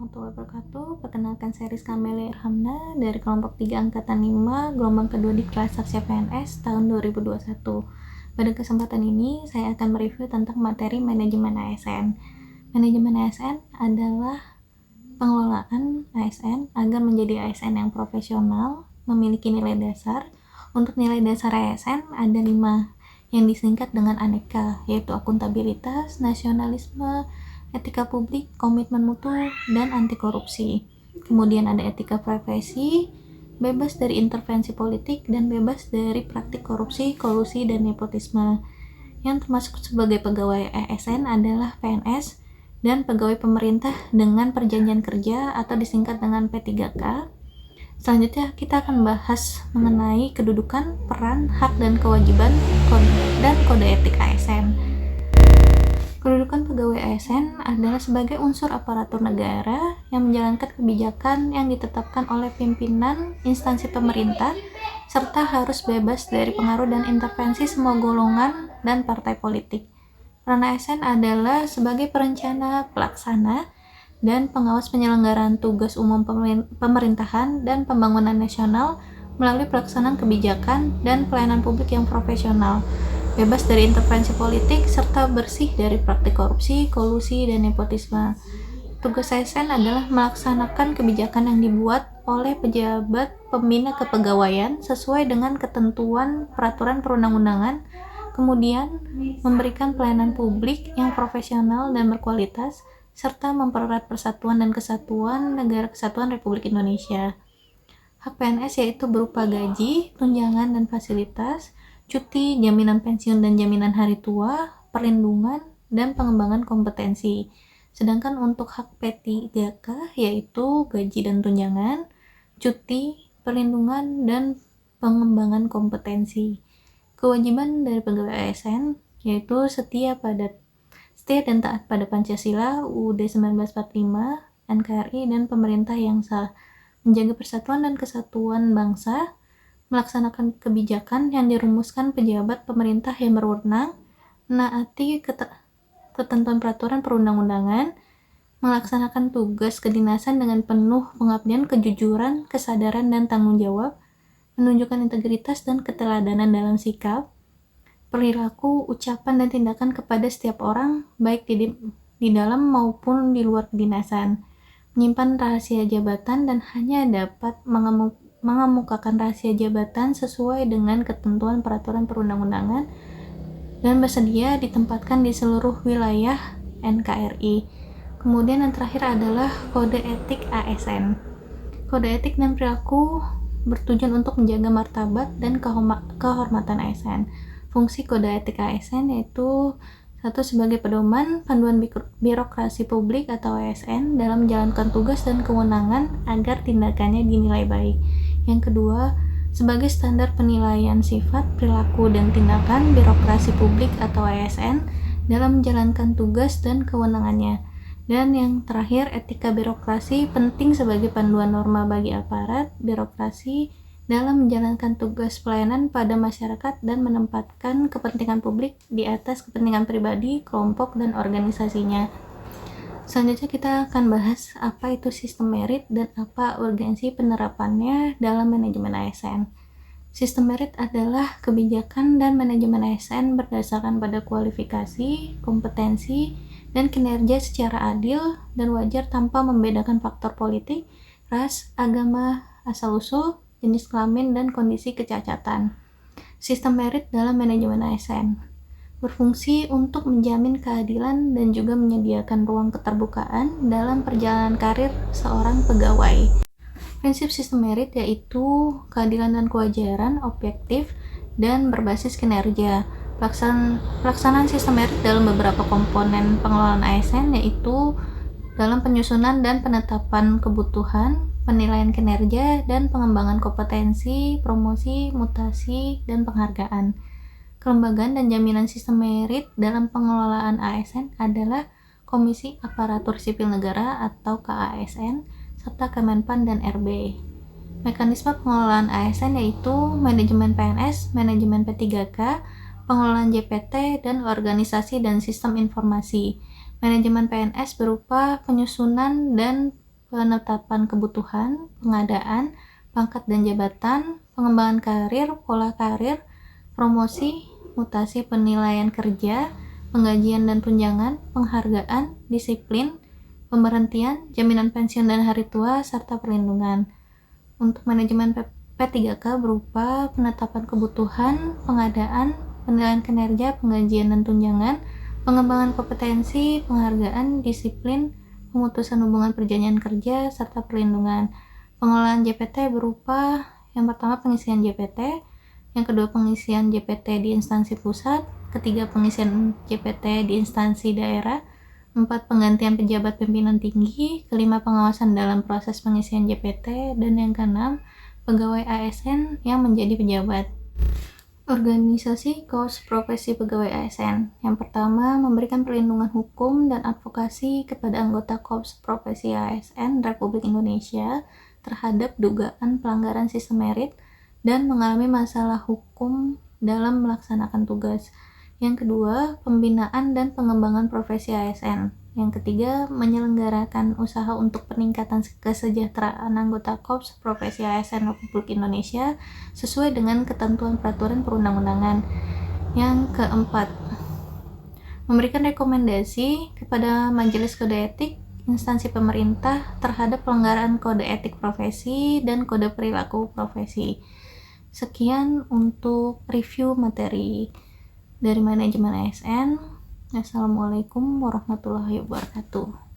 warahmatullahi wabarakatuh. Perkenalkan saya Rizka Amelia Irhamna dari kelompok 3 angkatan 5 gelombang kedua di kelas Saksya PNS tahun 2021. Pada kesempatan ini saya akan mereview tentang materi manajemen ASN. Manajemen ASN adalah pengelolaan ASN agar menjadi ASN yang profesional, memiliki nilai dasar. Untuk nilai dasar ASN ada 5 yang disingkat dengan aneka, yaitu akuntabilitas, nasionalisme, etika publik, komitmen mutu, dan anti korupsi. Kemudian ada etika profesi, bebas dari intervensi politik, dan bebas dari praktik korupsi, kolusi, dan nepotisme. Yang termasuk sebagai pegawai ASN adalah PNS dan pegawai pemerintah dengan perjanjian kerja atau disingkat dengan P3K. Selanjutnya kita akan bahas mengenai kedudukan, peran, hak, dan kewajiban dan kode etik ASN. Kedudukan pegawai ASN adalah sebagai unsur aparatur negara yang menjalankan kebijakan yang ditetapkan oleh pimpinan instansi pemerintah serta harus bebas dari pengaruh dan intervensi semua golongan dan partai politik. Peran ASN adalah sebagai perencana, pelaksana, dan pengawas penyelenggaraan tugas umum pemerintahan dan pembangunan nasional melalui pelaksanaan kebijakan dan pelayanan publik yang profesional, bebas dari intervensi politik, serta bersih dari praktik korupsi, kolusi, dan nepotisme. Tugas ASN adalah melaksanakan kebijakan yang dibuat oleh pejabat pembina kepegawaian sesuai dengan ketentuan peraturan perundang-undangan, kemudian memberikan pelayanan publik yang profesional dan berkualitas, serta mempererat persatuan dan kesatuan Negara Kesatuan Republik Indonesia. Hak PNS yaitu berupa gaji, tunjangan dan fasilitas, cuti, jaminan pensiun dan jaminan hari tua, perlindungan, dan pengembangan kompetensi. Sedangkan untuk hak P3K yaitu gaji dan tunjangan, cuti, perlindungan, dan pengembangan kompetensi. Kewajiban dari pegawai ASN yaitu setia dan taat pada Pancasila, UUD 1945, NKRI, dan pemerintah yang sah, menjaga persatuan dan kesatuan bangsa, melaksanakan kebijakan yang dirumuskan pejabat pemerintah yang berwenang, menaati ketentuan peraturan perundang-undangan, melaksanakan tugas kedinasan dengan penuh pengabdian, kejujuran, kesadaran, dan tanggung jawab, menunjukkan integritas dan keteladanan dalam sikap, perilaku, ucapan, dan tindakan kepada setiap orang, baik di dalam maupun di luar kedinasan, menyimpan rahasia jabatan dan hanya dapat mengemukakan rahasia jabatan sesuai dengan ketentuan peraturan perundang-undangan, dan bersedia ditempatkan di seluruh wilayah NKRI. Kemudian yang terakhir adalah kode etik ASN. Kode etik dan perilaku bertujuan untuk menjaga martabat dan kehormatan ASN. Fungsi kode etik ASN yaitu satu, sebagai pedoman panduan birokrasi publik atau ASN dalam menjalankan tugas dan kewenangan agar tindakannya dinilai baik. Yang kedua, sebagai standar penilaian sifat, perilaku, dan tindakan birokrasi publik atau ASN dalam menjalankan tugas dan kewenangannya. Dan yang terakhir, etika birokrasi penting sebagai panduan norma bagi aparat birokrasi dalam menjalankan tugas pelayanan pada masyarakat dan menempatkan kepentingan publik di atas kepentingan pribadi, kelompok, dan organisasinya. Selanjutnya kita akan bahas apa itu sistem merit dan apa urgensi penerapannya dalam manajemen ASN. Sistem merit adalah kebijakan dan manajemen ASN berdasarkan pada kualifikasi, kompetensi, dan kinerja secara adil dan wajar tanpa membedakan faktor politik, ras, agama, asal-usul, jenis kelamin, dan kondisi kecacatan. Sistem merit dalam manajemen ASN berfungsi untuk menjamin keadilan dan juga menyediakan ruang keterbukaan dalam perjalanan karir seorang pegawai. Prinsip sistem merit yaitu keadilan dan kewajaran, objektif, dan berbasis kinerja. Pelaksanaan sistem merit dalam beberapa komponen pengelolaan ASN yaitu dalam penyusunan dan penetapan kebutuhan, penilaian kinerja, dan pengembangan kompetensi, promosi, mutasi, dan penghargaan. Kelembagaan dan jaminan sistem merit dalam pengelolaan ASN adalah Komisi Aparatur Sipil Negara atau KASN, serta Kemenpan dan RB. Mekanisme pengelolaan ASN yaitu manajemen PNS, manajemen P3K, pengelolaan JPT, dan organisasi dan sistem informasi. Manajemen PNS berupa penyusunan dan penetapan kebutuhan, pengadaan, pangkat dan jabatan, pengembangan karir, pola karir, promosi, mutasi penilaian kerja, penggajian dan tunjangan, penghargaan, disiplin, pemberhentian, jaminan pensiun dan hari tua, serta perlindungan. Untuk manajemen P3K berupa penetapan kebutuhan, pengadaan, penilaian kinerja, penggajian dan tunjangan, pengembangan kompetensi, penghargaan, disiplin, pemutusan hubungan perjanjian kerja, serta perlindungan. Pengelolaan JPT berupa yang pertama pengisian JPT, yang kedua pengisian JPT di instansi pusat, ketiga pengisian JPT di instansi daerah, 4. Penggantian pejabat pimpinan tinggi, kelima pengawasan dalam proses pengisian JPT, dan yang keenam pegawai ASN yang menjadi pejabat. Organisasi Korps Profesi Pegawai ASN. Yang pertama, memberikan perlindungan hukum dan advokasi kepada anggota Korps Profesi ASN Republik Indonesia terhadap dugaan pelanggaran sistem merit dan mengalami masalah hukum dalam melaksanakan tugas. Yang kedua, pembinaan dan pengembangan profesi ASN. Yang ketiga, menyelenggarakan usaha untuk peningkatan kesejahteraan anggota Korps Profesi ASN Republik Indonesia sesuai dengan ketentuan peraturan perundang-undangan. Yang keempat, memberikan rekomendasi kepada Majelis Kode Etik instansi pemerintah terhadap pelanggaran kode etik profesi dan kode perilaku profesi. Sekian untuk review materi dari manajemen ASN. Assalamualaikum warahmatullahi wabarakatuh.